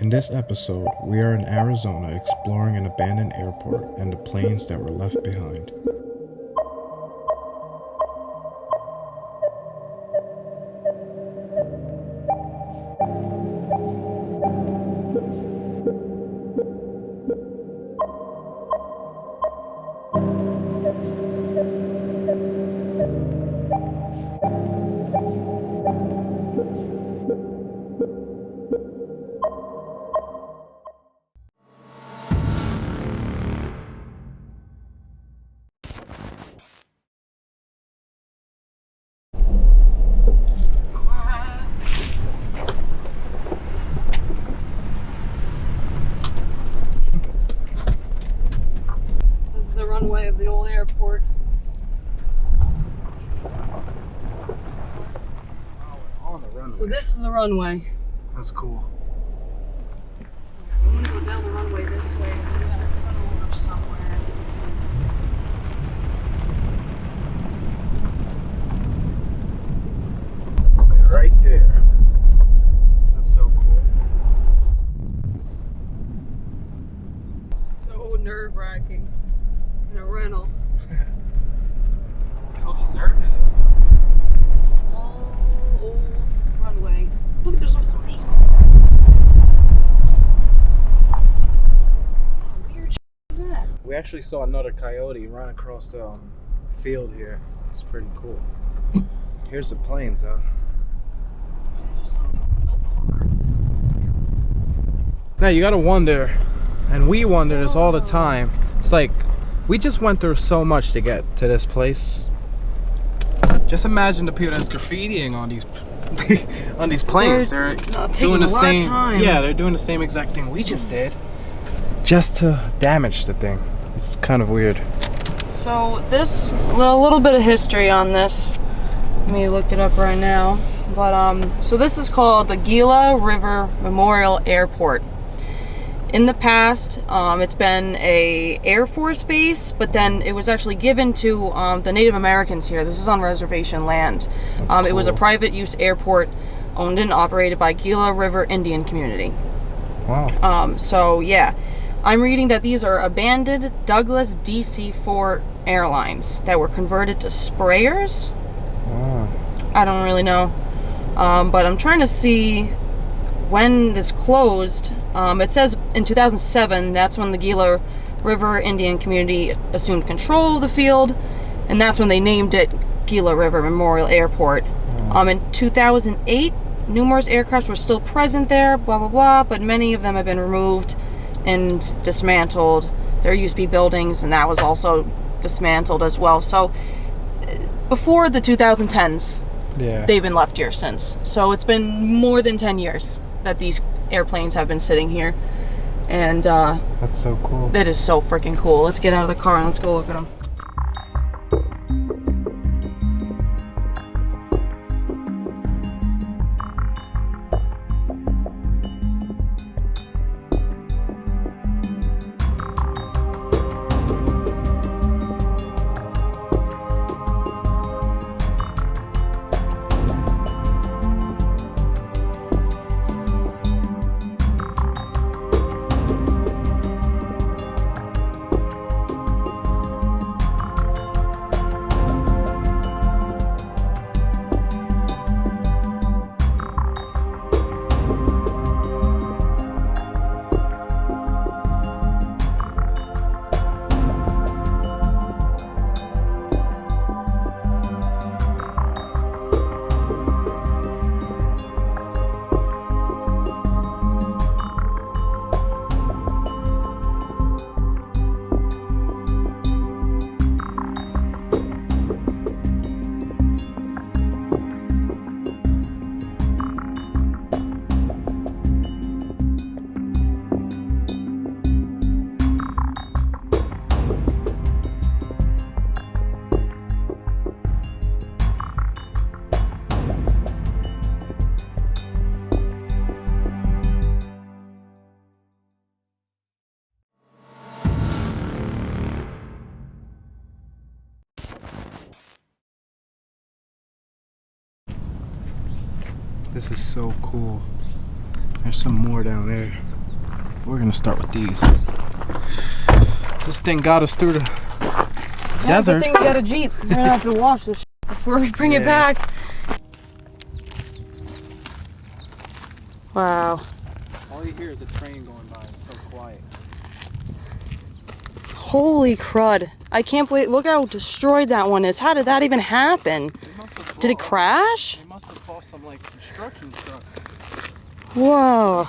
In this episode, we are in Arizona exploring an abandoned airport and the planes that were left behind. Runway of the old airport. Wow, we're on the runway. So this is the runway. That's cool. I'm gonna go down the runway this way. We got a tunnel up somewhere. Right there. That's so cool. This is so nerve-wracking. In a rental. How deserted is it? All old runway. Look, there's some ice. What weird shit is that? We actually saw another coyote run across the field here. It's pretty cool. Here's the planes, huh? Now you gotta wonder, and we wonder this all the time. It's like, we just went through so much to get to this place. Just imagine the people that's graffitiing on these on these planes. They're doing the same. Yeah, they're doing the same exact thing we just did, just to damage the thing. It's kind of weird. So this, a little bit of history on this. Let me look it up right now. But so this is called the Gila River Memorial Airport. In the past, it's been a Air Force base, but then it was actually given to the Native Americans here. This is on reservation land. It was a private use airport owned and operated by Gila River Indian community. Wow. So yeah, I'm reading that these are abandoned Douglas DC-4 airlines that were converted to sprayers. Wow. I don't really know, but I'm trying to see when this closed. It says in 2007, that's when the Gila River Indian community assumed control of the field, and that's when they named it Gila River Memorial Airport. In 2008, numerous aircraft were still present there, blah blah blah, but many of them have been removed and dismantled. There used to be buildings, and that was also dismantled as well. So before the 2010s, Yeah. they've been left here since. So it's been more than 10 years that these airplanes have been sitting here, and That's so cool. that is so freaking cool. Let's get out of the car and let's go look at them. This is so cool. There's some more down there. We're gonna start with these. This thing got us through the desert. Good thing we got a Jeep. We're gonna have to wash this before we bring it back. Wow. All you hear is a train going by. It's so quiet. Holy crud. I can't believe, look how destroyed that one is. How did that even happen? Did it crash? They must have bought some like construction stuff. Whoa.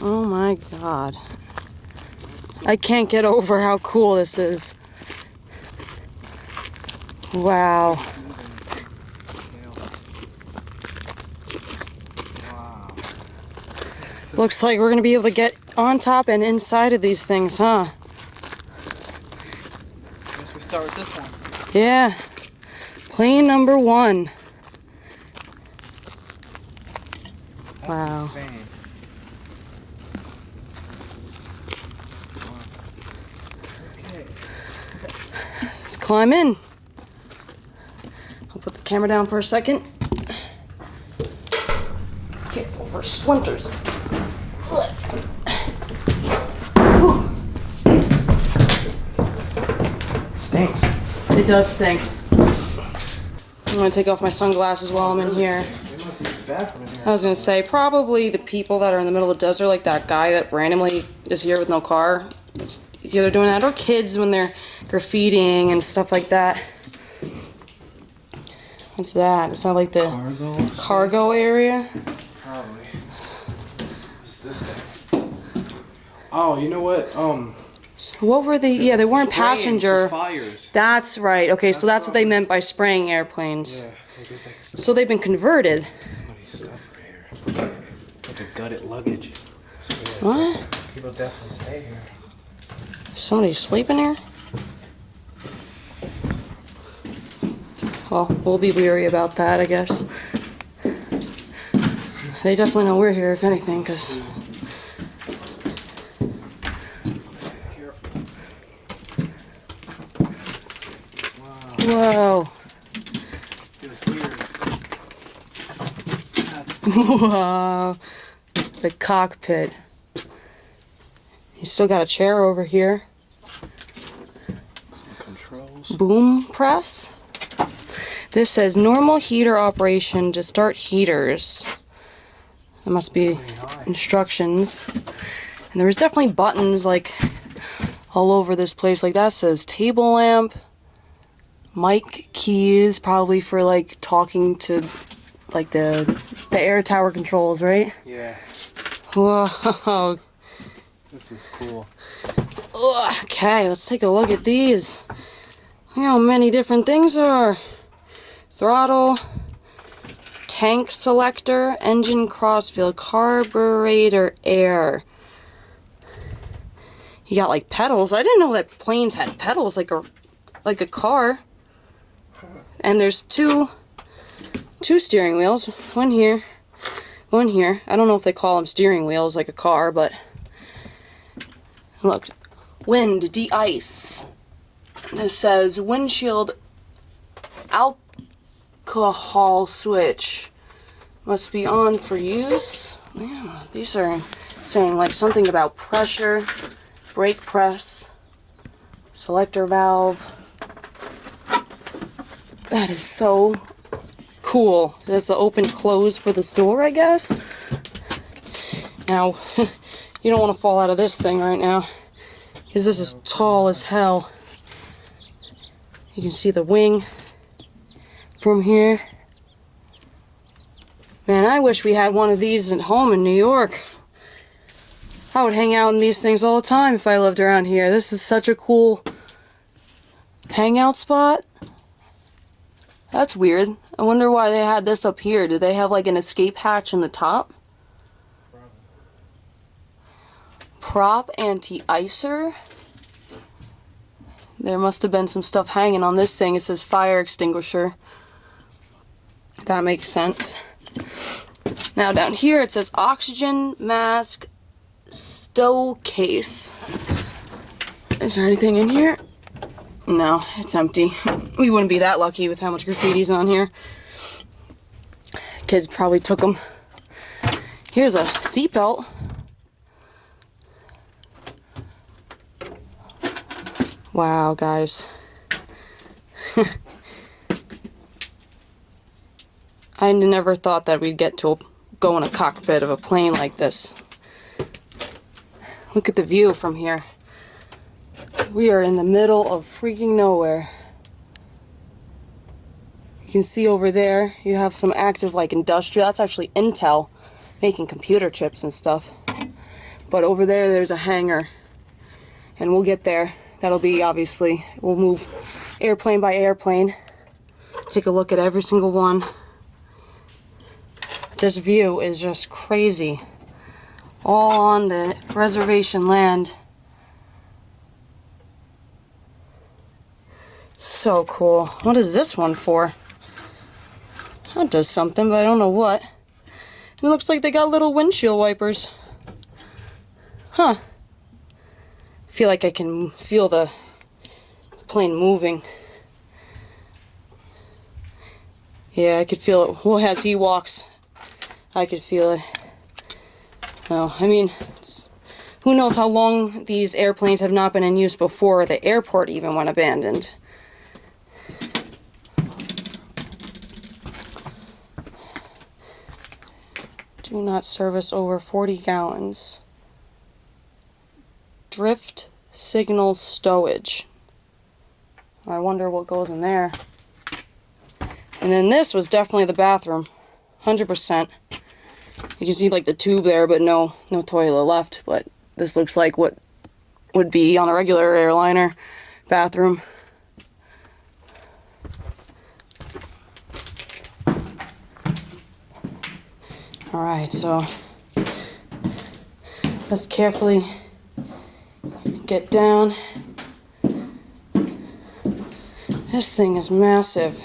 Oh my god. I can't get over how cool this is. Wow. Looks like we're gonna be able to get on top and inside of these things, huh? Guess we start with this one. Yeah. Plane number 1. Wow. That's insane. Okay. Let's climb in. I'll put the camera down for a second. Careful for splinters. Stinks. It does stink. I'm gonna take off my sunglasses while I'm in here. I was gonna say, probably the people that are in the middle of the desert, like that guy that randomly is here with no car, either doing that, or kids when they're graffitiing and stuff like that. What's that? Is that like the cargo area? Probably. What's this thing? Oh, you know what? What were they? Yeah, they weren't passenger. Fires. That's right. Okay, so that's what they meant by spraying airplanes. Yeah. There's like So they've been converted. somebody's stuff right here. Like a gutted luggage. So, yeah, What? people definitely stay here. Somebody sleeping here? Well, we'll be weary about that, I guess. They definitely know we're here, if anything, because... Careful. Whoa. Wow. Feels weird. That's Whoa. The cockpit. You still got a chair over here. some controls. Boom press. This says normal heater operation to start heaters. There must be instructions. And there was definitely buttons like all over this place. Like that says table lamp, mic keys, probably for like talking to like the air tower controls, right? Yeah. Whoa. This is cool. Ugh, okay, let's take a look at these. Look how many different things there are. Throttle, tank selector, engine crossfield, carburetor air. You got like pedals. I didn't know that planes had pedals like a car. And there's two steering wheels. One here, one here. I don't know if they call them steering wheels like a car, but look, wind, de-ice. This says windshield alcohol switch must be on for use. Yeah, these are saying like something about pressure, brake press, selector valve. That is so cool. There's the open close for the door, I guess. Now, you don't want to fall out of this thing right now, because this is tall as hell. You can see the wing from here. Man, I wish we had one of these at home in New York. I would hang out in these things all the time if I lived around here. This is such a cool hangout spot. That's weird. I wonder why they had this up here. Do they have like an escape hatch in the top? Prop anti-icer. There must have been some stuff hanging on this thing. It says fire extinguisher. That makes sense. Now down here it says oxygen mask stow case. Is there anything in here? No, it's empty. We wouldn't be that lucky with how much graffiti's on here. Kids probably took them. Here's a seatbelt. Wow, guys. I never thought that we'd get to go in a cockpit of a plane like this. Look at the view from here. We are in the middle of freaking nowhere. You can see over there, you have some active like industrial, that's actually Intel making computer chips and stuff. But over there, there's a hangar. And we'll get there. That'll be, obviously, we'll move airplane by airplane. Take a look at every single one. This view is just crazy. All on the reservation land. So cool. What is this one for? That does something, but I don't know what. It looks like they got little windshield wipers. Huh. Feel like I can feel the plane moving. Yeah, I could feel it. Well, as he walks, I could feel it. No, I mean, who knows how long these airplanes have not been in use before the airport even went abandoned. Do not service over 40 gallons. Drift signal stowage. I wonder what goes in there. And then this was definitely the bathroom. 100%. You can see like the tube there, but no toilet left. But this looks like what would be on a regular airliner bathroom. Alright, so let's carefully get down. This thing is massive.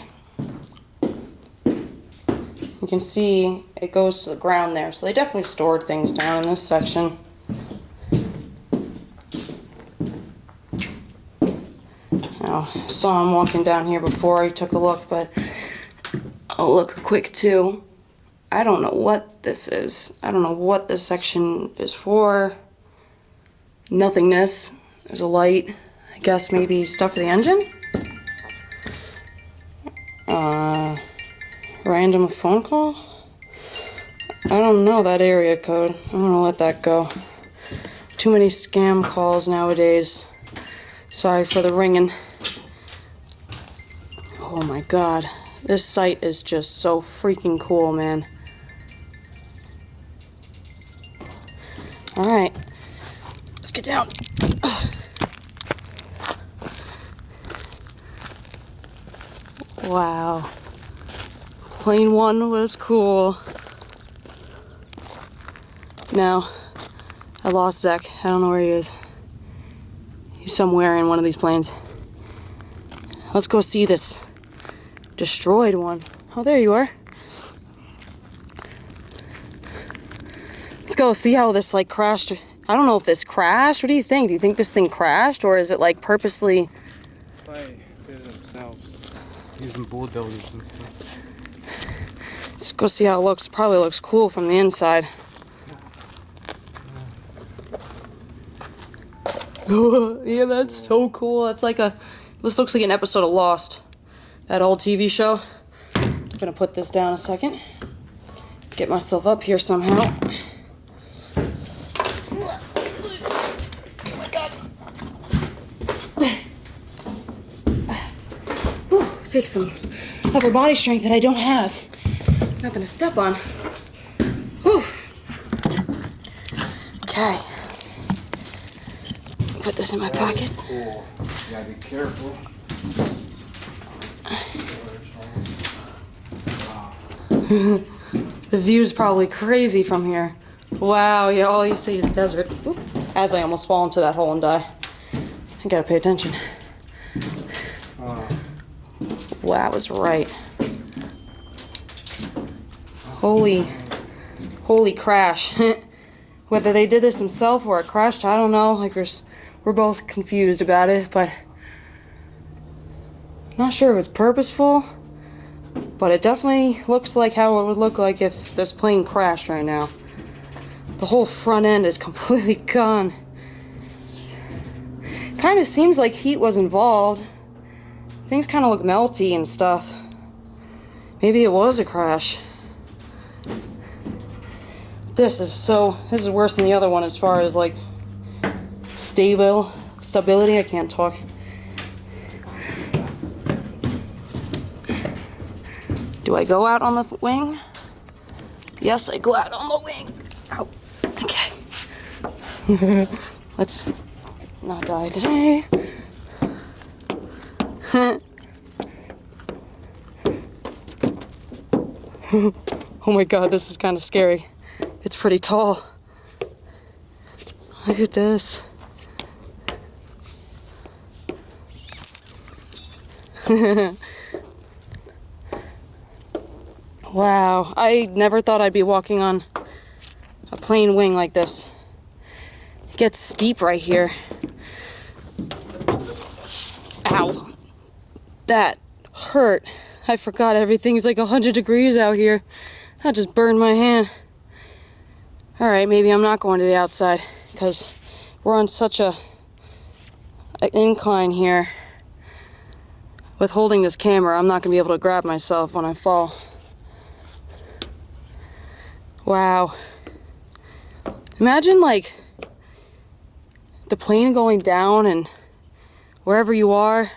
You can see it goes to the ground there, so they definitely stored things down in this section. Now, I saw him walking down here before I took a look, but I'll look quick too. I don't know what this is. I don't know what this section is for. Nothingness. There's a light. I guess maybe stuff for the engine? Random phone call? I don't know that area code. I'm gonna let that go. Too many scam calls nowadays. Sorry for the ringing. Oh my god. This site is just so freaking cool, man. Alright. Let's get down. Wow. Plane 1 was cool. Now, I lost Zach. I don't know where he is. He's somewhere in one of these planes. Let's go see this destroyed one. Oh, there you are. Let's go see how this like crashed. I don't know if this crashed. What do you think? Do you think this thing crashed, or is it like purposely? Probably did it themselves. Using bulldozers and stuff. Let's go see how it looks. Probably looks cool from the inside. Yeah, that's so cool. That's like this looks like an episode of Lost. That old TV show. I'm gonna put this down a second. Get myself up here somehow. Oh my god. Whew, takes some upper body strength that I don't have. Nothing to step on. Whew. Okay. Put this in my pocket. Cool. You gotta be careful. The view's probably crazy from here. Wow, yeah, all you see is desert. Oop. As I almost fall into that hole and die. I gotta pay attention. Wow, I was right. Holy crash. Whether they did this themselves or it crashed, I don't know. Like we're both confused about it, but I'm not sure if it's purposeful. But it definitely looks like how it would look like if this plane crashed right now. The whole front end is completely gone. Kind of seems like heat was involved. Things kind of look melty and stuff. Maybe it was a crash. This is worse than the other one as far as like stability. I can't talk. Do I go out on the wing? Yes, I go out on the wing. Ow. Okay. Let's not die today. Oh my god, this is kind of scary. It's pretty tall. Look at this. Wow, I never thought I'd be walking on a plane wing like this. It gets steep right here. Ow. That hurt. I forgot everything's like 100 degrees out here. That just burned my hand. Alright, maybe I'm not going to the outside because we're on such an incline here. With holding this camera, I'm not going to be able to grab myself when I fall. Wow. Imagine like the plane going down and wherever you are,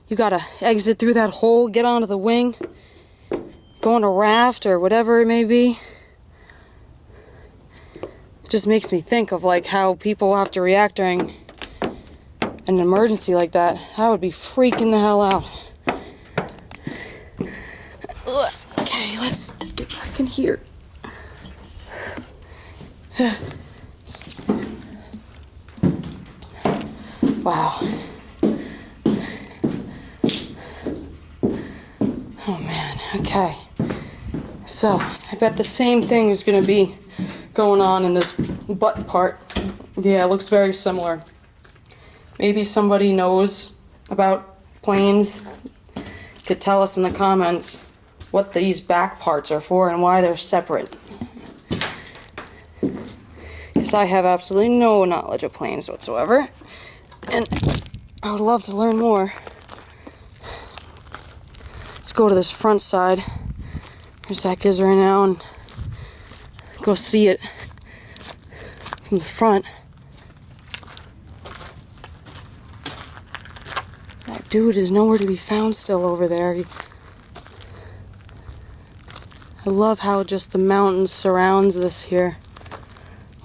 you gotta exit through that hole, get onto the wing, go on a raft or whatever it may be. It just makes me think of like how people have to react during an emergency like that. I would be freaking the hell out. Ugh. Okay, let's get back in here. Wow. Oh man, okay. So, I bet the same thing is going to be going on in this butt part. Yeah, it looks very similar. Maybe somebody knows about planes could tell us in the comments what these back parts are for and why they're separate. Because I have absolutely no knowledge of planes whatsoever. And I would love to learn more. Let's go to this front side. There's Zach is right now and go see it from the front. That dude is nowhere to be found still over there. I love how just the mountains surrounds this here.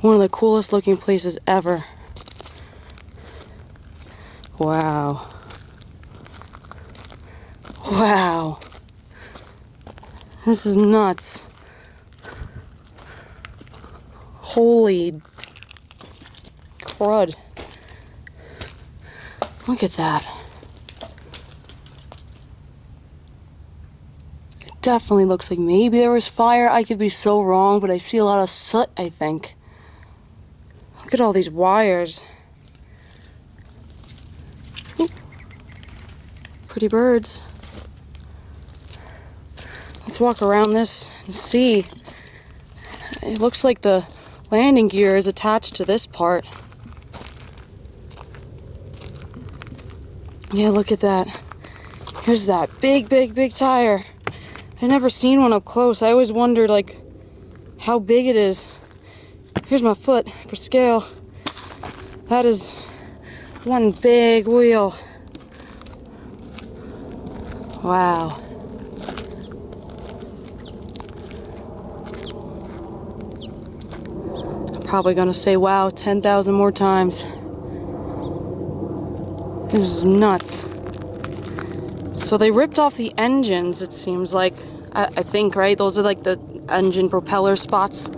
One of the coolest looking places ever. Wow. Wow. This is nuts. Holy crud. Look at that. It definitely looks like maybe there was fire. I could be so wrong, but I see a lot of soot, I think. Look at all these wires. Ooh. Pretty birds. Let's walk around this and see. It looks like the landing gear is attached to this part. Yeah, look at that. Here's that big tire. I never seen one up close. I always wondered like how big it is. Here's my foot for scale. That is one big wheel. Wow. I'm probably gonna say wow 10,000 more times. This is nuts. So they ripped off the engines, it seems like. I think, right? Those are like the engine propeller spots.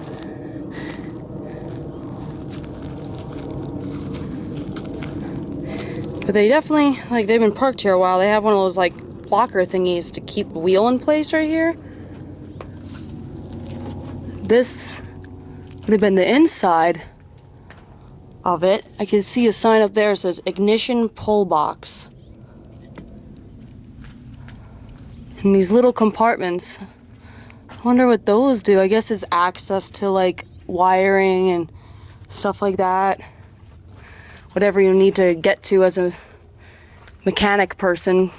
But they definitely, like, they've been parked here a while. They have one of those, like, blocker thingies to keep the wheel in place right here. This would have been the inside of it. I can see a sign up there that says ignition pull box. And these little compartments. I wonder what those do. I guess it's access to like wiring and stuff like that. Whatever you need to get to as a mechanic person.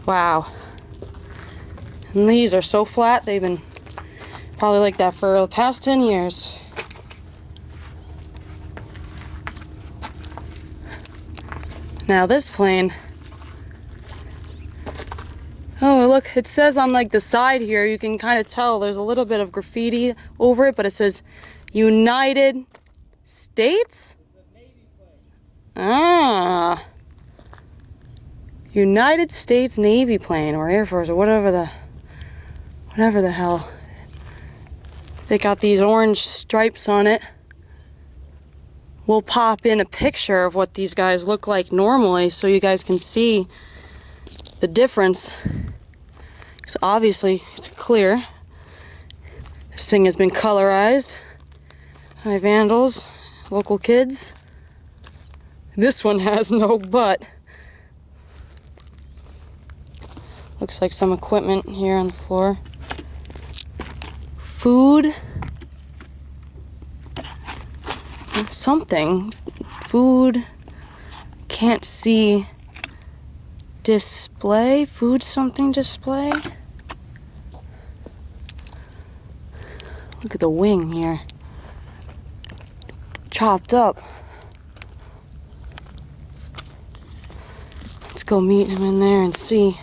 Wow. And these are so flat, they've been probably like that for the past 10 years. Now this plane, oh look, it says on like the side here, you can kind of tell there's a little bit of graffiti over it, but it says United States? Ah. United States Navy plane or Air Force or whatever the hell. They got these orange stripes on it. We'll pop in a picture of what these guys look like normally so you guys can see the difference. Because obviously it's clear. This thing has been colorized by vandals, local kids. This one has no butt. Looks like some equipment here on the floor. Food. Something. Food. Can't see. Display. Food something display. Look at the wing here. Chopped up. Let's go meet him in there and see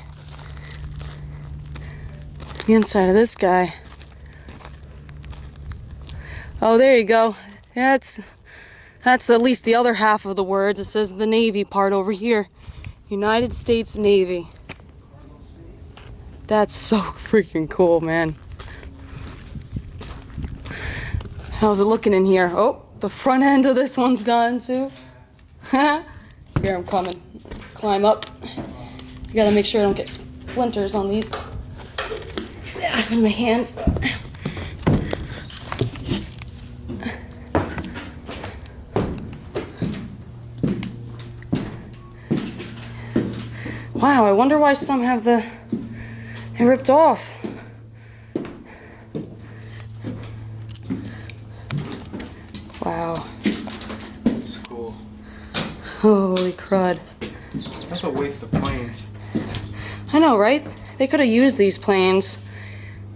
the inside of this guy. Oh, there you go. That's at least the other half of the words. It says the Navy part over here. United States Navy. That's so freaking cool, man. How's it looking in here? Oh, the front end of this one's gone too. Here, I'm coming. Climb up. You gotta make sure I don't get splinters on these. In my hands. Wow, I wonder why some have it ripped off. Wow. It's cool. Holy crud. That's a waste of planes. I know, right? They could have used these planes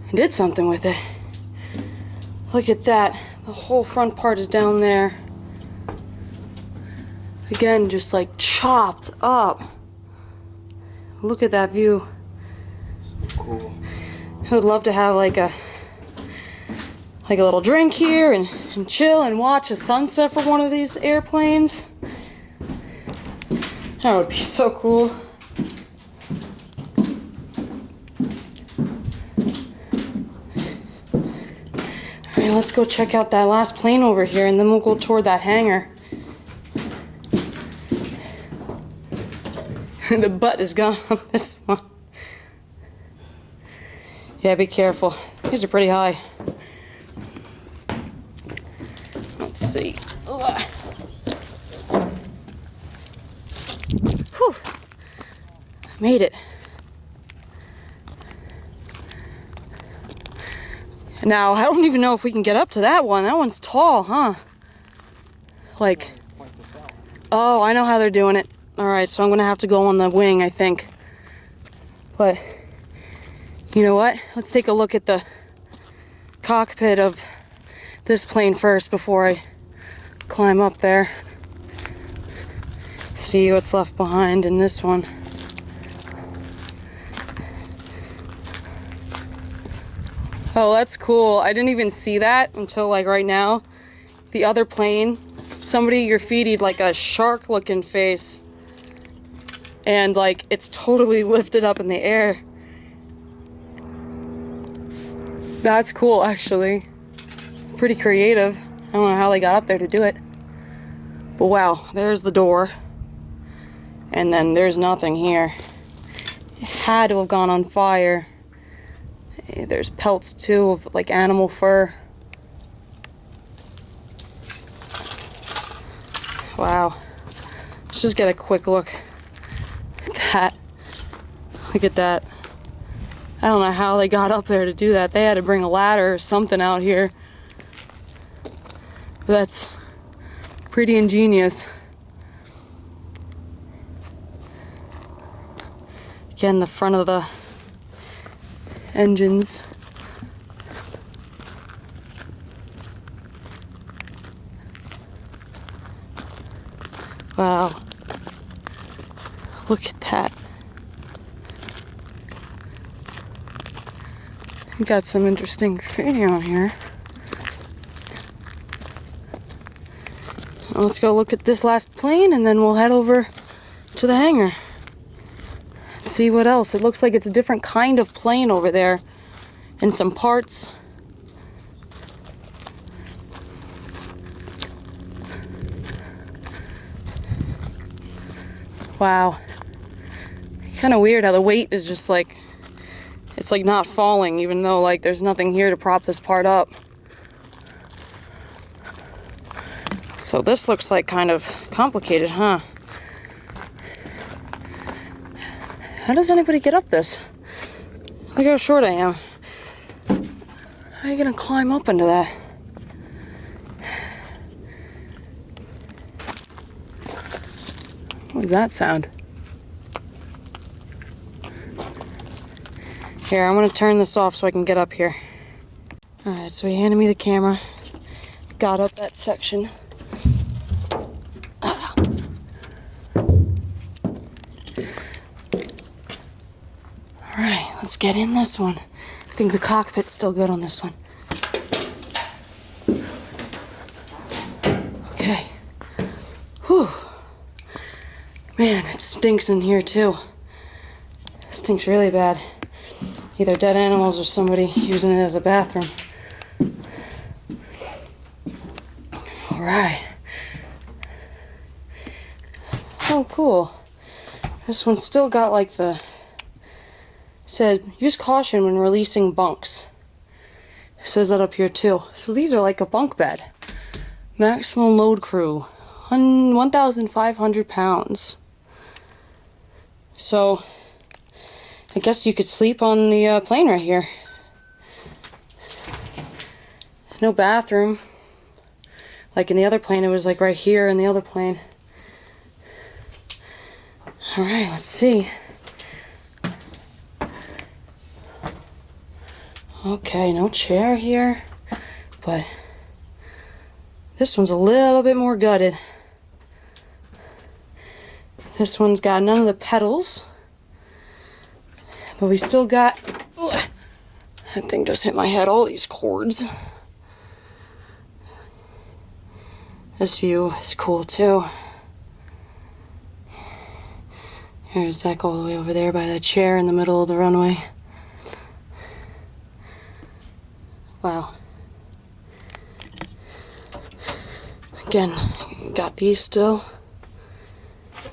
and did something with it. Look at that. The whole front part is down there. Again, just like chopped up. Look at that view. So cool. I would love to have like a little drink here and chill and watch a sunset from one of these airplanes. That would be so cool. Alright, let's go check out that last plane over here and then we'll go toward that hangar. The butt is gone on this one. Yeah, be careful. These are pretty high. Let's see. Ugh. Whew. Made it. Now, I don't even know if we can get up to that one. That one's tall, huh? Like, oh, I know how they're doing it. Alright, so I'm gonna have to go on the wing, I think. But, you know what? Let's take a look at the cockpit of this plane first before I climb up there. See what's left behind in this one. Oh, that's cool. I didn't even see that until like right now. The other plane, somebody graffitied like a shark looking face. And like it's totally lifted up in the air. That's cool, actually. Pretty creative. I don't know how they got up there to do it. But wow, there's the door. And then there's nothing here. It had to have gone on fire. There's pelts too of like animal fur. Wow. Let's just get a quick look at that. Look at that. I don't know how they got up there to do that. They had to bring a ladder or something out here. But that's pretty ingenious. Again, the front of the engines. Wow. Look at that. We got some interesting graffiti on here. Well, let's go look at this last plane and then we'll head over to the hangar. See what else. It looks like it's a different kind of plane over there and some parts. Wow. Kind of weird how the weight is just like, it's like not falling even though like there's nothing here to prop this part up. So this looks like kind of complicated, huh? How does anybody get up this? Look how short I am. How are you gonna climb up into that? What does that sound? Here, I'm gonna turn this off so I can get up here. Alright, so he handed me the camera. Got up that section. Alright, let's get in this one. I think the cockpit's still good on this one. Okay. Whew. Man, it stinks in here too. It stinks really bad. Either dead animals or somebody using it as a bathroom. Alright. Oh, cool. This one's still got like the... said, use caution when releasing bunks. It says that up here too. So these are like a bunk bed. Maximum load crew. 1,500 pounds. So... I guess you could sleep on the plane right here. No bathroom. Like in the other plane, it was like right here in the other plane. Alright, let's see. Okay, no chair here. But this one's a little bit more gutted. This one's got none of the pedals. But we still got... Ugh, that thing just hit my head. All these cords. This view is cool too. There's Zach all the way over there by that chair in the middle of the runway. Wow. Again, got these still.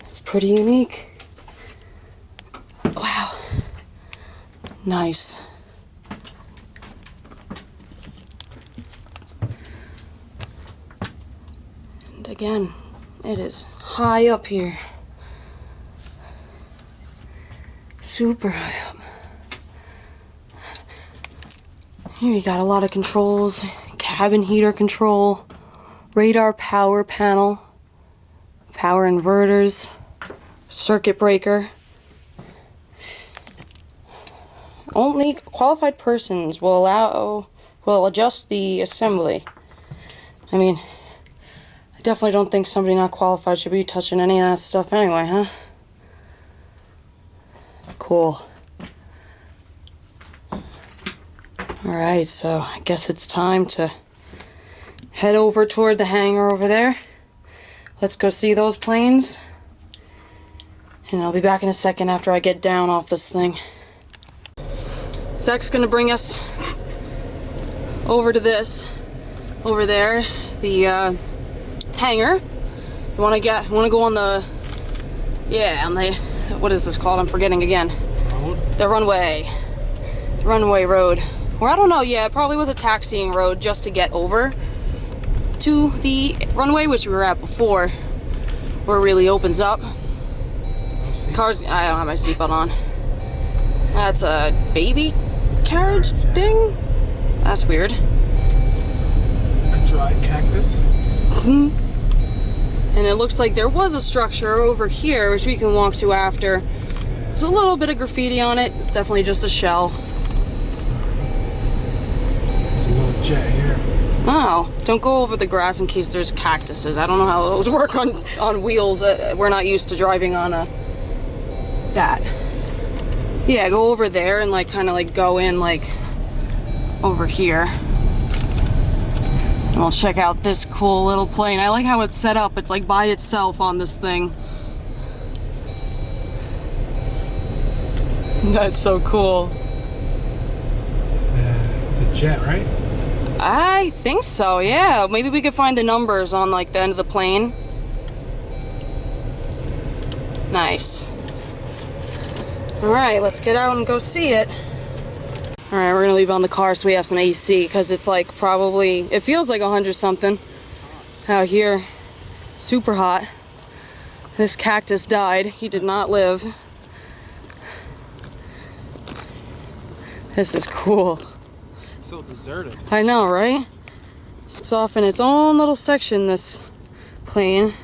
It's pretty unique. Wow. Nice. And again, it is high up here. Super high up. Here you got a lot of controls. Cabin heater control. Radar power panel. Power inverters. Circuit breaker. Only qualified persons will adjust the assembly. I mean, I definitely don't think somebody not qualified should be touching any of that stuff anyway, huh? Cool. Alright, so I guess it's time to head over toward the hangar over there. Let's go see those planes. And I'll be back in a second after I get down off this thing. Zach's gonna bring us over to this, over there, the hangar. You wanna go on the, yeah, on the, what is this called? I'm forgetting again. Road? The runway road. Or I don't know, yeah, it probably was a taxiing road just to get over to the runway, which we were at before, where it really opens up. Cars, I don't have my seatbelt on. That's a baby carriage thing? That's weird. A dry cactus. And it looks like there was a structure over here, which we can walk to after. There's a little bit of graffiti on it. It's definitely just a shell. There's a little jet here. Oh, don't go over the grass in case there's cactuses. I don't know how those work on wheels. We're not used to driving on that. Yeah, go over there and like kind of like go in like over here. And we'll check out this cool little plane. I like how it's set up. It's like by itself on this thing. That's so cool. It's a jet, right? I think so, yeah. Maybe we could find the numbers on like the end of the plane. Nice. Alright, let's get out and go see it. Alright, we're gonna leave it on the car so we have some AC, because it's like probably, it feels like 100 something out here. Super hot. This cactus died. He did not live. This is cool. So deserted. I know, right? It's off in its own little section, this plane.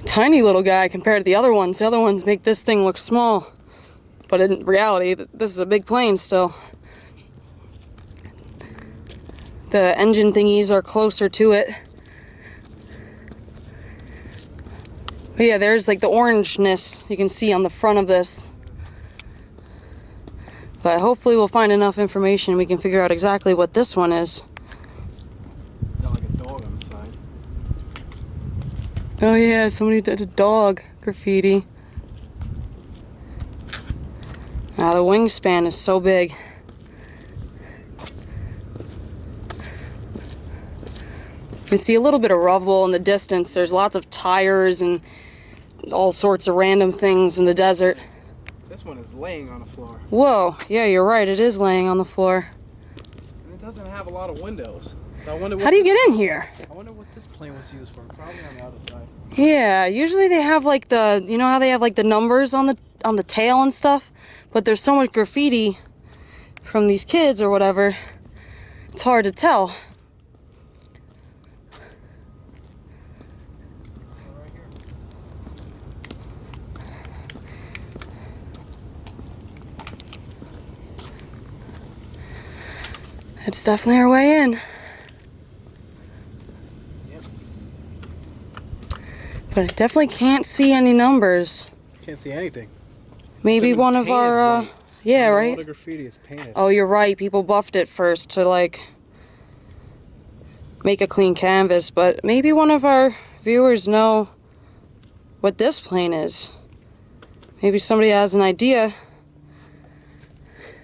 Tiny little guy compared to the other ones. The other ones make this thing look small. But in reality, this is a big plane still. The engine thingies are closer to it. But yeah, there's like the orangeness you can see on the front of this. But hopefully we'll find enough information we can figure out exactly what this one is. Got like a dog on the side. Oh yeah, somebody did a dog graffiti. Wow, the wingspan is so big. You can see a little bit of rubble in the distance. There's lots of tires and all sorts of random things in the desert. This one is laying on the floor. Whoa, yeah, you're right. It is laying on the floor. And it doesn't have a lot of windows. So I wonder How do you get in here? I wonder what this plane was used for. Probably on the other side. Yeah, usually they have like the, you know how they have like the numbers on the tail and stuff? But there's so much graffiti from these kids or whatever. It's hard to tell. It's definitely our way in. Yep. But I definitely can't see any numbers. Can't see anything. Maybe one of our, yeah, right? All the graffiti is painted. Oh, you're right. People buffed it first to like make a clean canvas, but maybe one of our viewers know what this plane is. Maybe somebody has an idea.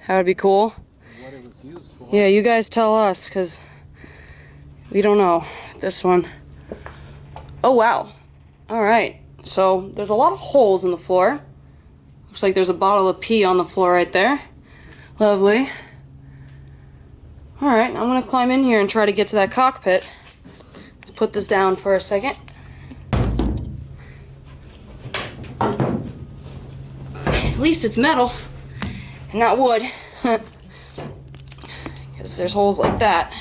That would be cool. What it was used for. Yeah, you guys tell us, because we don't know this one. Oh, wow. All right. So there's a lot of holes in the floor. Looks like there's a bottle of pee on the floor right there. Lovely. All right, I'm going to climb in here and try to get to that cockpit. Let's put this down for a second. At least it's metal and not wood. Because there's holes like that.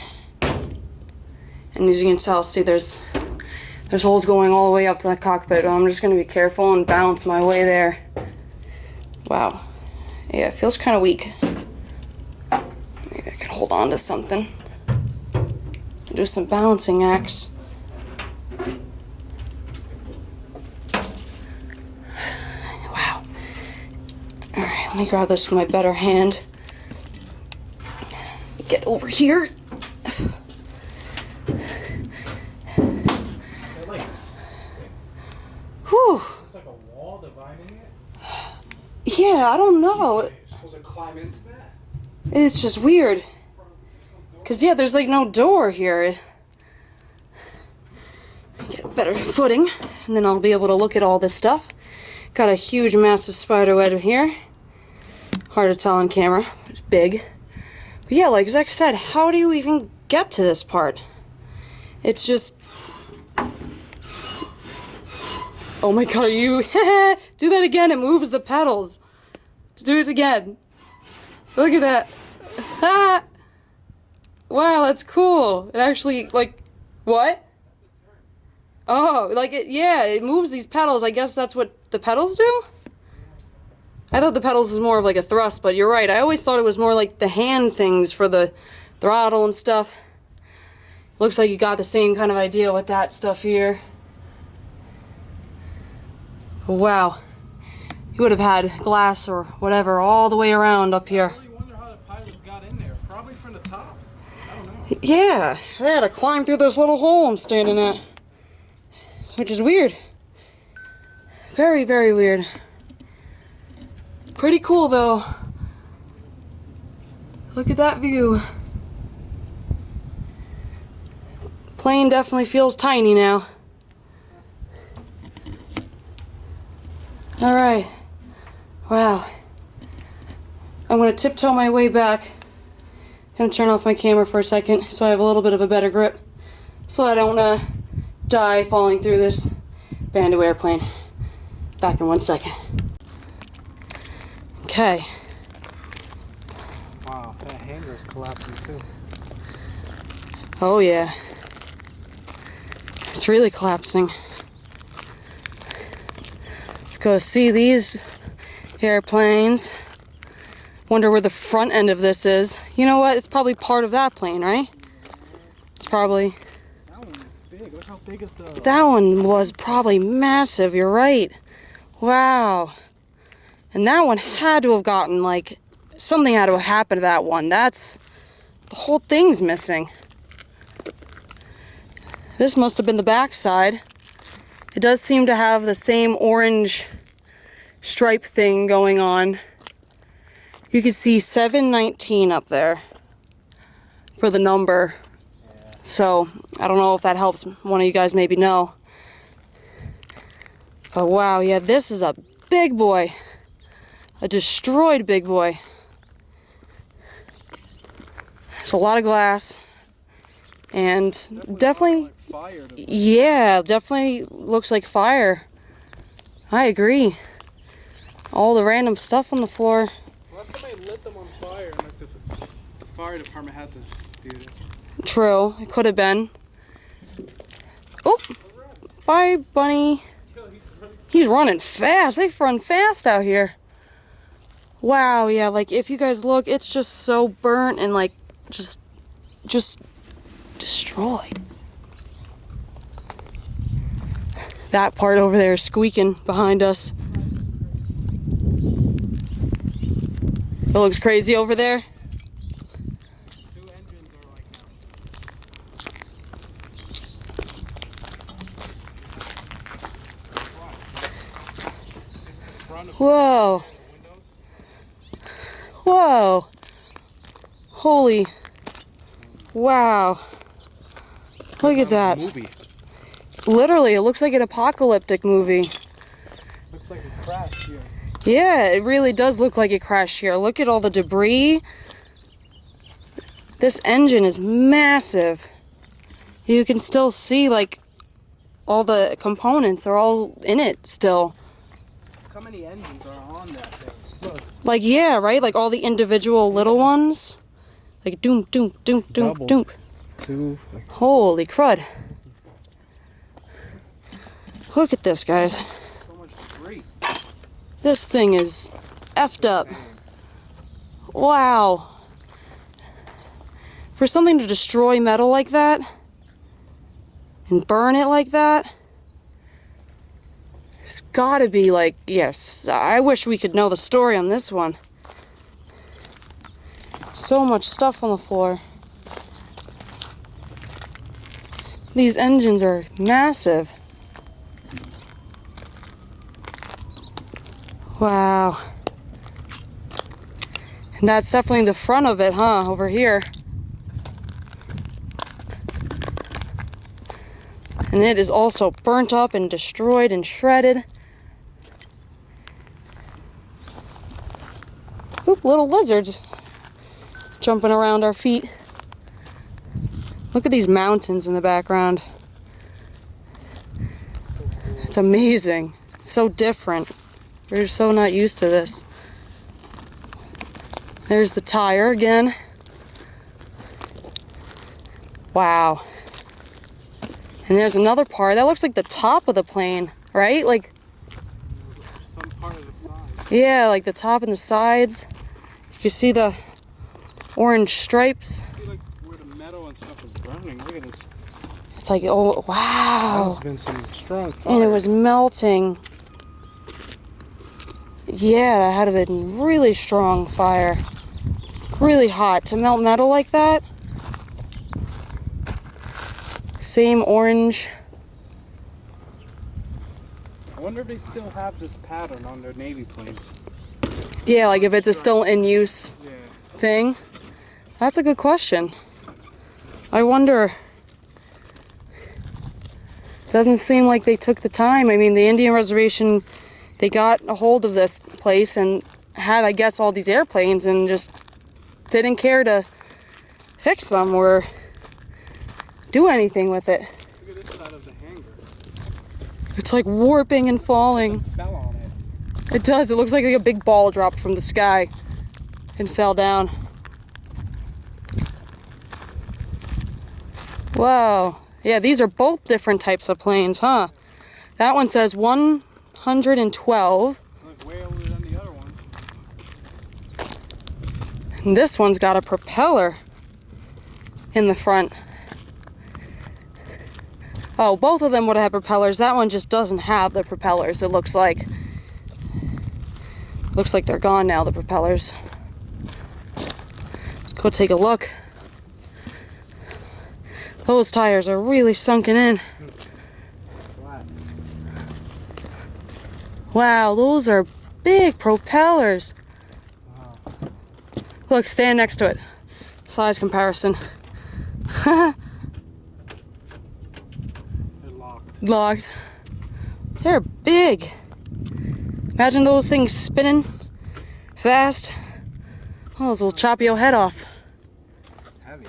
And as you can tell, see, there's holes going all the way up to that cockpit. But I'm just going to be careful and bounce my way there. Wow. Yeah, it feels kind of weak. Maybe I could hold on to something. Do some balancing acts. Wow. Alright, let me grab this with my better hand. Get over here. Whew. It's like a wall dividing it. Yeah, I don't know. You're supposed to climb into that? It's just weird. Cause yeah, there's like no door here. Get better footing, and then I'll be able to look at all this stuff. Got a huge, massive spider web here. Hard to tell on camera, but it's big. But yeah, like Zach said, how do you even get to this part? It's just... Oh my god, are you... Do that again, it moves the pedals. Let's do it again. Look at that. Ha! Wow, that's cool. It actually, like, what? Oh, like, yeah, it moves these pedals. I guess that's what the pedals do? I thought the pedals was more of like a thrust, but you're right. I always thought it was more like the hand things for the throttle and stuff. Looks like you got the same kind of idea with that stuff here. Wow. You would have had glass or whatever all the way around up here. I really wonder how the pilots got in there. Probably from the top. I don't know. Yeah, they had to climb through this little hole I'm standing at. Which is weird. Very, very weird. Pretty cool though. Look at that view. Plane definitely feels tiny now. Alright. Wow. I'm gonna tiptoe my way back. Gonna turn off my camera for a second so I have a little bit of a better grip. So I don't die falling through this Bando airplane. Back in 1 second. Okay. Wow, that hangar is collapsing too. Oh yeah. It's really collapsing. Let's go see these airplanes. Wonder where the front end of this is. You know what? It's probably part of that plane, right? It's probably... That one is big. Look how big is the... That one was probably massive. You're right. Wow. And that one had to have gotten, like... Something had to have happened to that one. That's... The whole thing's missing. This must have been the backside. It does seem to have the same orange stripe thing going on. You can see 719 up there for the number. Yeah. So, I don't know if that helps one of you guys maybe know. But wow, yeah, this is a big boy. A destroyed big boy. There's a lot of glass. And definitely, fire yeah, definitely looks like fire. I agree. All the random stuff on the floor. Well, somebody lit them on fire, and like the fire department had to do this. True, it could have been. Oh, bye, bunny. He's running fast. They run fast out here. Wow, yeah, like if you guys look, it's just so burnt and like just destroyed. That part over there is squeaking behind us. It looks crazy over there. 2 engines are like now. Whoa. Whoa. Holy. Wow. Look at that. Movie. Literally, it looks like an apocalyptic movie. Looks like it crashed here. Yeah, it really does look like it crashed here. Look at all the debris. This engine is massive. You can still see, like, all the components are all in it still. Look how many engines are on that thing. Look. Like, yeah, right? Like all the individual little ones. Like, doom, doom, doom, doom, Doubled. doom. 2. Holy crud. Look at this, guys. So much debris. This thing is effed up. Wow. For something to destroy metal like that and burn it like that, it's gotta be like, yes, I wish we could know the story on this one. So much stuff on the floor. These engines are massive. Wow. And that's definitely the front of it, huh, over here. And it is also burnt up and destroyed and shredded. Oop, little lizards jumping around our feet. Look at these mountains in the background. It's amazing. It's so different. We're so not used to this. There's the tire again. Wow. And there's another part. That looks like the top of the plane, right? Like, some part of the side. yeah, like the top and the sides. You can see the orange stripes. See, like, where the metal and stuff is burning. Look at this. It's like, oh, wow. There's been some strong fire. And it was melting. Yeah, that had to have been really strong fire. Really hot to melt metal like that. Same orange. I wonder if they still have this pattern on their Navy planes. Yeah, like if it's a still in use thing. That's a good question. I wonder. Doesn't seem like they took the time. I mean, the Indian reservation, they got a hold of this place and had, I guess, all these airplanes and just didn't care to fix them or do anything with it. Look at this side of the hangar. It's like warping and falling. It fell on it. It does. It looks like a big ball dropped from the sky and fell down. Whoa. Yeah, these are both different types of planes, huh? That one says 112. Look, way older than the other one. And this one's got a propeller in the front. Oh, both of them would have propellers. That one just doesn't have the propellers, it looks like. Looks like they're gone now, the propellers. Let's go take a look. Those tires are really sunken in. Wow, those are big propellers. Wow. Look, stand next to it. Size comparison. They're locked. Locked. They're big. Imagine those things spinning fast. Oh, those will chop your head off. Heavy.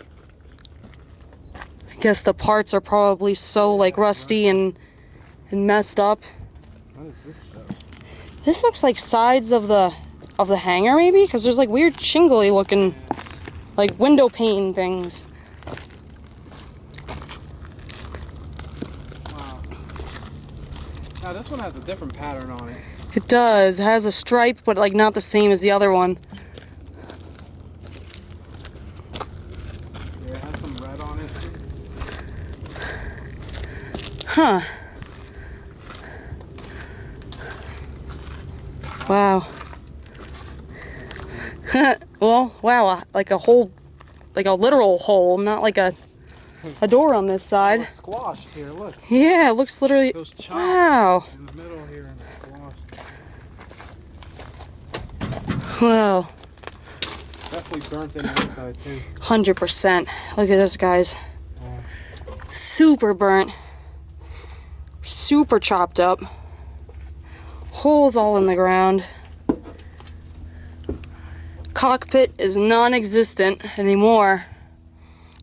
I guess the parts are probably so like rusty and messed up. What is this stuff? This looks like sides of the hangar maybe, because there's like weird shingly looking like window pane things. Wow. Now this one has a different pattern on it. It does. It has a stripe, but like not the same as the other one. Yeah, it has some red on it. Huh. Wow. Well, wow, like a hole, like a literal hole, not like a door on this side. Oh, it's squashed here, look. Yeah, it looks literally, Those chopped wow. in the middle here and squashed. Wow. Definitely burnt in the inside too. 100%. Look at this, guys. Yeah. Super burnt. Super chopped up. Holes all in the ground. Cockpit is non-existent anymore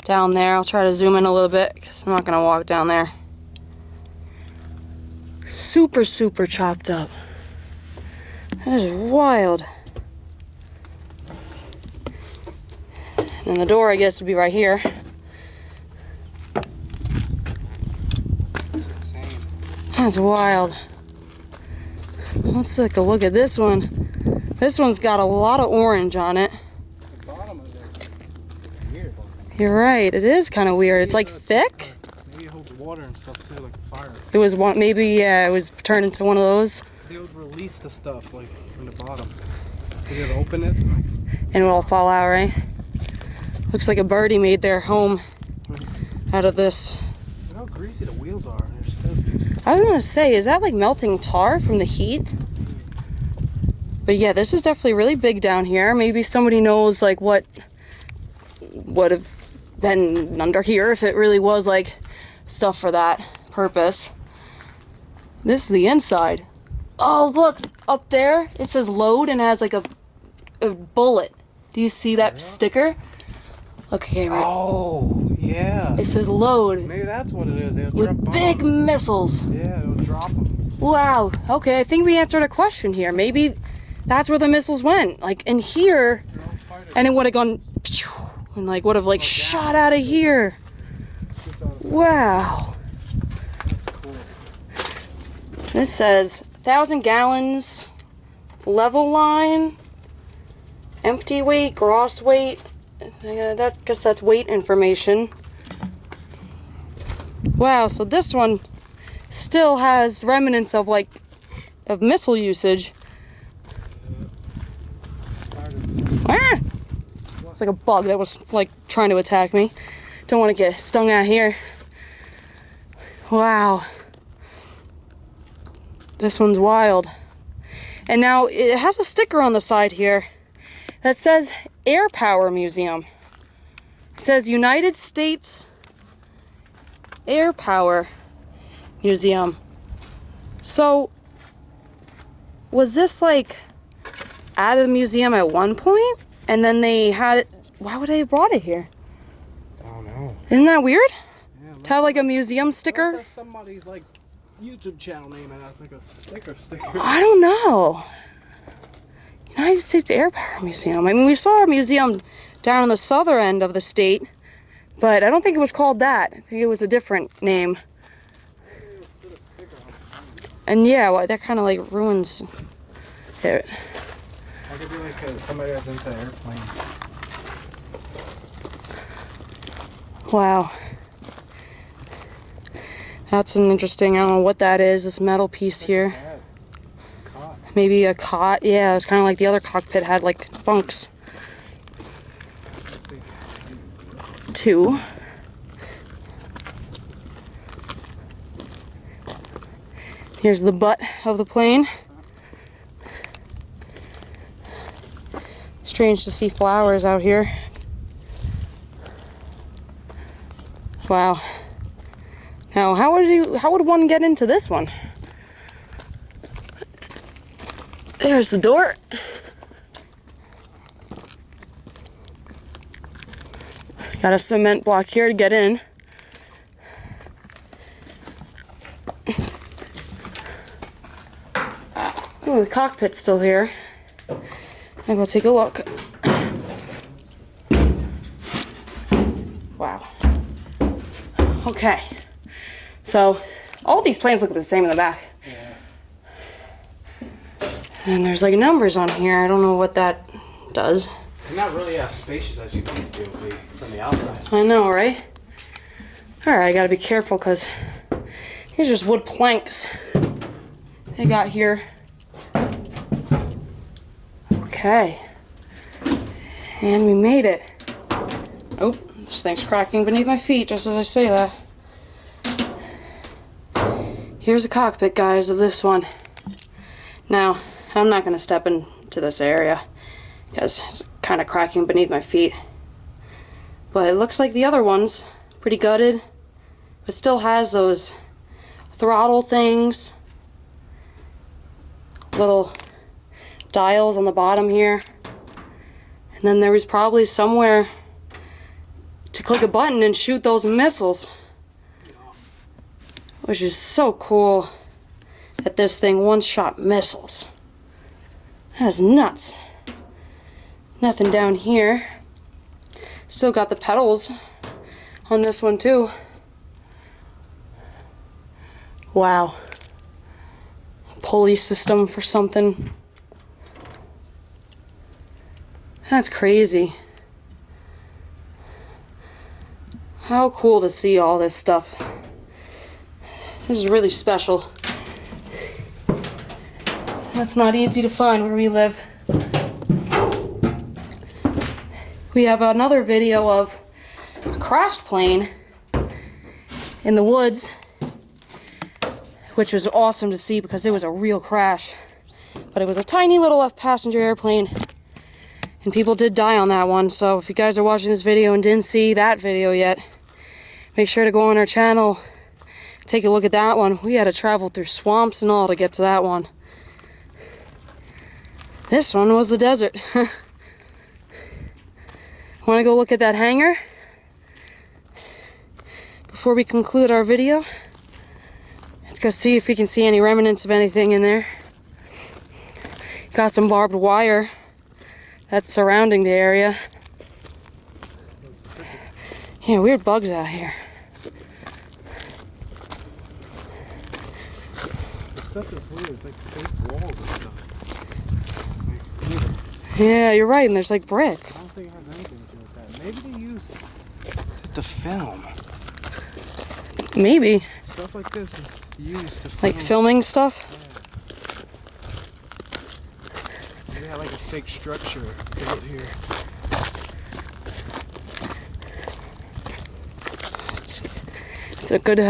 down there. I'll try to zoom in a little bit because I'm not going to walk down there. Super, super chopped up. That is wild. And the door, I guess, would be right here. Same. That's wild. Let's take a look at this one. This one's got a lot of orange on it. The bottom of this is weird. You're right, it is kind of weird. It's like thick. Maybe it holds water and stuff too, like a fire. It was one, maybe, yeah, it was turned into one of those. They would release the stuff like from the bottom. You gotta open it. Like, And it will all fall out, right? Looks like a birdie made their home out of this. look how greasy the wheels are. They're still greasy. I was gonna say, is that like melting tar from the heat? But yeah, this is definitely really big down here. Maybe somebody knows like what would have been under here if it really was like stuff for that purpose. This is the inside. Oh, look, up there it says load and has like a bullet. Do you see that sticker? Look, okay, right. Oh, yeah. It says load Maybe that's what it is. They'll drop with big bombs. missiles. Yeah, they'll drop them. Wow. Okay, I think we answered a question here. Maybe that's where the missiles went. Like in here, They're all fighter and it would have gone and like would have like shot out of here. Wow. That's cool. This says 1,000 gallons, level line, empty weight, gross weight. That's guess that's weight information. Wow, so this one still has remnants of like of missile usage. Ah! It's like a bug that was like trying to attack me. Don't want to get stung out here. Wow. This one's wild. And now it has a sticker on the side here that says Air Power Museum. It says United States Air Power Museum. So, was this like at a museum at one point? And then they had it, why would they have brought it here? I don't know. Isn't that weird? Yeah, To have like a museum sticker? That's somebody's like YouTube channel name and that's like a sticker. I don't know. United States Air Power Museum. I mean, we saw a museum down on the southern end of the state, but I don't think it was called that. I think it was a different name. And yeah, well, that kind of like ruins it. I could be like somebody that's into airplanes. Wow. That's an interesting, I don't know what that is, this metal piece here. Maybe a cot. Yeah, it was kind of like the other cockpit had like bunks. 2. Here's the butt of the plane. Strange to see flowers out here. Wow. Now, how would one get into this one? There's the door. Got a cement block here to get in. Oh, the cockpit's still here. I'll go take a look. Wow. Okay. So, all these planes look the same in the back. And there's like numbers on here. I don't know what that does. They're not really as spacious as you think they would be from the outside. I know, right? Alright, I gotta be careful because these are just wood planks they got here. Okay. And we made it. Oh, this thing's cracking beneath my feet just as I say that. Here's the cockpit, guys, of this one. Now, I'm not going to step into this area because it's kind of cracking beneath my feet. But it looks like the other one's pretty gutted, but still has those throttle things, little dials on the bottom here. And then there was probably somewhere to click a button and shoot those missiles, which is so cool that this thing one-shot missiles. That is nuts. Nothing down here. Still got the pedals on this one too. Wow. Pulley system for something. That's crazy. How cool to see all this stuff. This is really special. That's not easy to find where we live. We have another video of a crashed plane in the woods, which was awesome to see because it was a real crash. But it was a tiny little passenger airplane, and people did die on that one. So if you guys are watching this video and didn't see that video yet, make sure to go on our channel, take a look at that one. We had to travel through swamps and all to get to that one. This one was the desert. Want to go look at that hangar before we conclude our video? Let's go see if we can see any remnants of anything in there. Got some barbed wire that's surrounding the area. Yeah, weird bugs out here. Stuff is weird. It's like fake walls and stuff. Yeah, you're right, and there's like brick. I don't think it has anything to do with that. Maybe they use the film. Maybe. Stuff like this is used to film. Like filming stuff? Yeah. Maybe they have like a fake structure built here. It's a good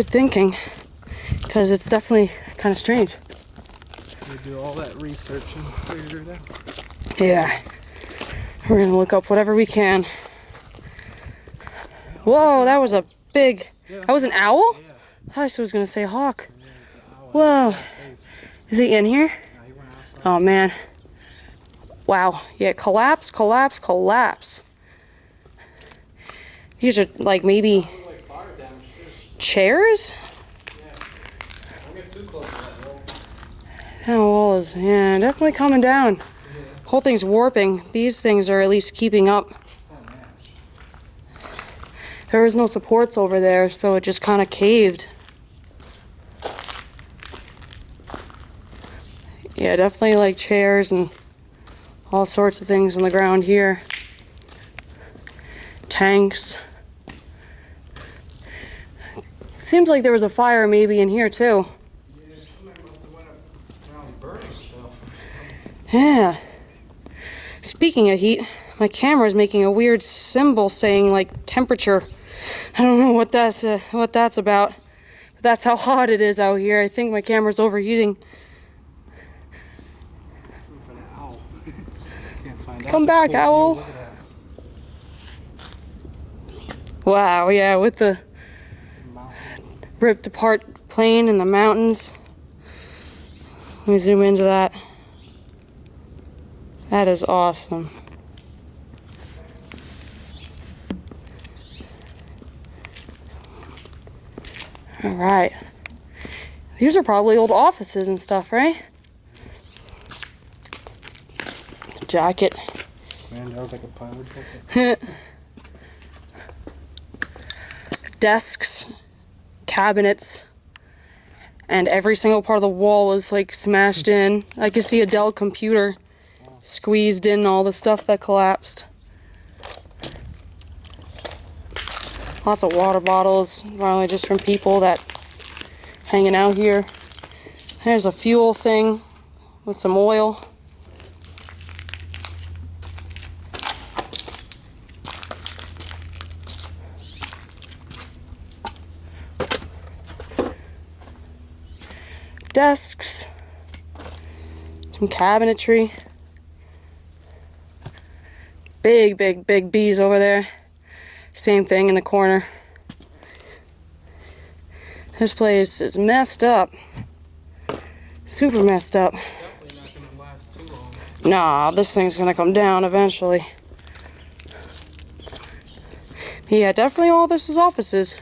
thinking, because it's definitely kind of strange. We do all that research and figure it out. Yeah. We're gonna look up whatever we can. Whoa, that was a big... That was an owl? Yeah. I thought I was gonna say hawk. Yeah, it's an owl. Whoa. Is he in here? Yeah, he went outside. Oh, man. Wow. Yeah, collapse, collapse, collapse. These are like maybe chairs? Yeah. Don't get too close to that wall. That wall is, yeah, definitely coming down. Whole thing's warping. These things are at least keeping up. There was no supports over there, so it just kind of caved. Yeah, definitely like chairs and all sorts of things on the ground here. Tanks. Seems like there was a fire maybe in here too. Yeah, somebody must have went around burning stuff. Yeah. Speaking of heat, my camera is making a weird symbol saying like temperature. I don't know what that's about, but that's how hot it is out here. I think my camera's overheating. Come back, owl. Wow, yeah, with the ripped apart plane and the mountains. Let me zoom into that. That is awesome. All right. These are probably old offices and stuff, right? Jacket. Man, that was like a pilot jacket. Desks, cabinets, and every single part of the wall is like smashed in. I can see a Dell computer squeezed in all the stuff that collapsed. Lots of water bottles, probably just from people that hanging out here. There's a fuel thing with some oil. Desks, some cabinetry, big bees over there. Same thing in the corner. This place is messed up. Super messed up. Definitely not gonna last too long. Nah, this thing's gonna come down eventually. Yeah, definitely all this is offices.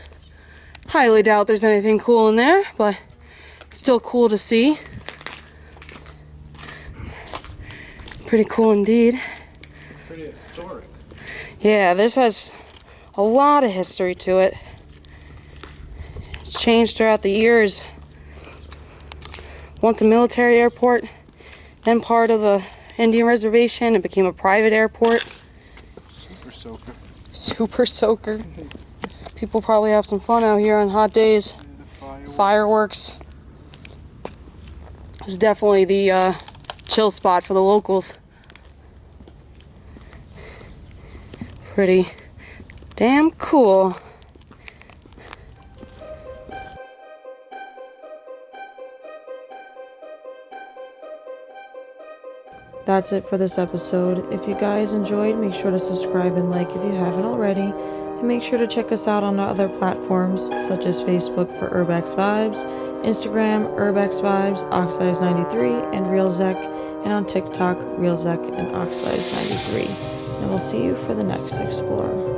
Highly doubt there's anything cool in there, but still cool to see. Pretty cool indeed. It's pretty historic. Yeah, this has a lot of history to it. It's changed throughout the years. Once a military airport, then part of the Indian reservation, it became a private airport. Super soaker. Super soaker. People probably have some fun out here on hot days. Fireworks. It's definitely the chill spot for the locals. Pretty damn cool. That's it for this episode. If you guys enjoyed, make sure to subscribe and like if you haven't already. And make sure to check us out on our other platforms, such as Facebook for Urbex Vibes, Instagram, Urbex Vibes, Oxize93, and RealZek, and on TikTok, RealZek and Oxize93. And we'll see you for the next Explorer.